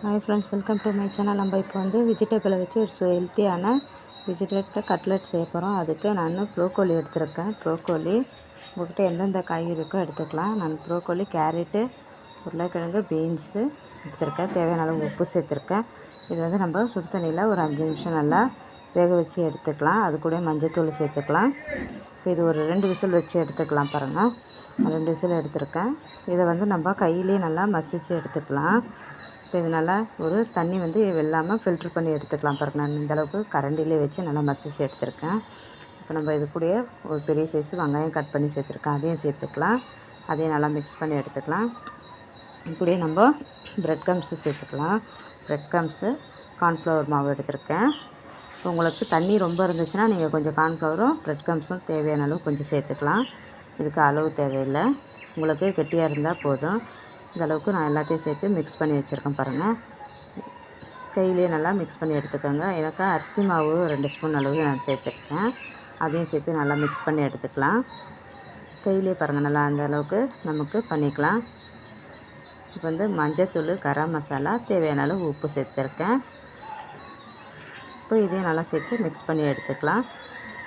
Hi friends, welcome to my channel. நம்ம இப்போ வந்து வெஜிடபிளை வச்சு ஒரு ஹெல்த்தியான வெஜிடபிள் கட்லெட் செய்ய போகிறோம். அதுக்கு நான் ப்ரோக்கோலி எடுத்துருக்கேன். ப்ரோக்கோலி உங்கள்கிட்ட எந்தெந்த காய்கறி இருக்கோ எடுத்துக்கலாம். நான் ப்ரோக்கோலி, கேரட்டு, உருளைக்கிழங்கு, பீன்ஸு எடுத்துருக்கேன். தேவையான அளவு உப்பு சேர்த்துருக்கேன். இது வந்து நம்ம சுடு தண்ணியில் ஒரு 5 நிமிஷம் நல்லா வேக வச்சு எடுத்துக்கலாம். அது கூட மஞ்சத்தூள் சேர்த்துக்கலாம். இப்போ இது ஒரு 2 விசில் வச்சு எடுத்துக்கலாம். பாருங்கள், 2 விசில் எடுத்துருக்கேன். இதை வந்து நம்ம கையிலே நல்லா மசித்து எடுத்துக்கலாம். இப்போ இது நல்லா ஒரு தண்ணி வந்து வெள்ளாமல் ஃபில்ட்ரு பண்ணி எடுத்துக்கலாம். பாருங்கள், நான் இந்தளவுக்கு கரண்டிலே வச்சு நல்லா மசிச்சு எடுத்துருக்கேன். இப்போ நம்ம இது கூட ஒரு பெரிய சைஸு வெங்காயம் கட் பண்ணி சேர்த்துருக்கேன். அதையும் சேர்த்துக்கலாம். அதையும் நல்லா மிக்ஸ் பண்ணி எடுத்துக்கலாம். இது கூட நம்ம ப்ரெட் க்ரம்ஸு சேர்த்துக்கலாம். ப்ரெட் க்ரம்ஸு, கார்ன்ஃப்ளவர் மாவு எடுத்துருக்கேன். உங்களுக்கு தண்ணி ரொம்ப இருந்துச்சுன்னா நீங்கள் கொஞ்சம் கார்ன்ஃப்ளவரும் ப்ரெட் க்ரம்ஸும் தேவையான அளவு கொஞ்சம் சேர்த்துக்கலாம். இதுக்கு அளவு தேவையில்லை, உங்களுக்கு கெட்டியாக இருந்தால் போதும். இந்த அளவுக்கு நான் எல்லாத்தையும் சேர்த்து மிக்ஸ் பண்ணி வச்சுருக்கேன். பாருங்கள், கையிலே நல்லா மிக்ஸ் பண்ணி எடுத்துக்கோங்க. எனக்கு அரிசி மாவு 2 ஸ்பூன் அளவு நான் சேர்த்துருக்கேன். அதையும் சேர்த்து நல்லா மிக்ஸ் பண்ணி எடுத்துக்கலாம். கையிலே பாருங்கள், நல்லா அந்த அளவுக்கு நமக்கு பண்ணிக்கலாம். இப்போ வந்து மஞ்சத்தூள், கரம் மசாலா, தேவையான அளவு உப்பு சேர்த்துருக்கேன். இப்போ இதையும் நல்லா சேர்த்து மிக்ஸ் பண்ணி எடுத்துக்கலாம்.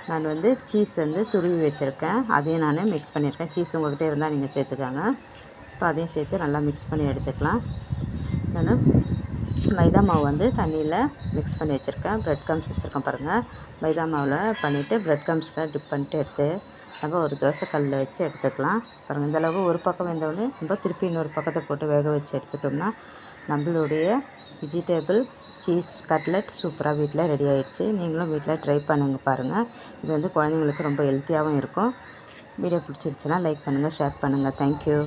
நான் வந்து சீஸ் வந்து துருவி வச்சுருக்கேன். அதையும் நான் மிக்ஸ் பண்ணியிருக்கேன். சீஸ் உங்கள்கிட்ட இருந்தால் நீங்கள் சேர்த்துக்கோங்க. இப்போ அதையும் சேர்த்து நல்லா மிக்ஸ் பண்ணி எடுத்துக்கலாம். நான் மைதா மாவு வந்து தண்ணியில் மிக்ஸ் பண்ணி வச்சுருக்கேன். ப்ரெட் க்ரம்ஸ் வச்சுருக்கேன். பாருங்கள், மைதா மாவில் பண்ணிவிட்டு ப்ரெட் க்ரம்ஸில் டிப் பண்ணிட்டு எடுத்து நம்ம ஒரு தோசைக்கல்லில் வச்சு எடுத்துக்கலாம். பாருங்கள், இந்தளவு ஒரு பக்கம் வெந்தவுடனே நம்ம திருப்பி இன்னொரு பக்கத்தை போட்டு வேக வச்சு எடுத்துட்டோம்னா நம்மளுடைய வெஜிடபிள் சீஸ் கட்லெட் சூப்பராக வீட்டில் ரெடி ஆகிடுச்சு. நீங்களும் வீட்டில் ட்ரை பண்ணுங்க. பாருங்கள், இது வந்து குழந்தைங்களுக்கு ரொம்ப ஹெல்த்தியாகவும் இருக்கும். வீடியோ பிடிச்சிருச்சுன்னா லைக் பண்ணுங்கள், ஷேர் பண்ணுங்கள். தேங்க்யூ.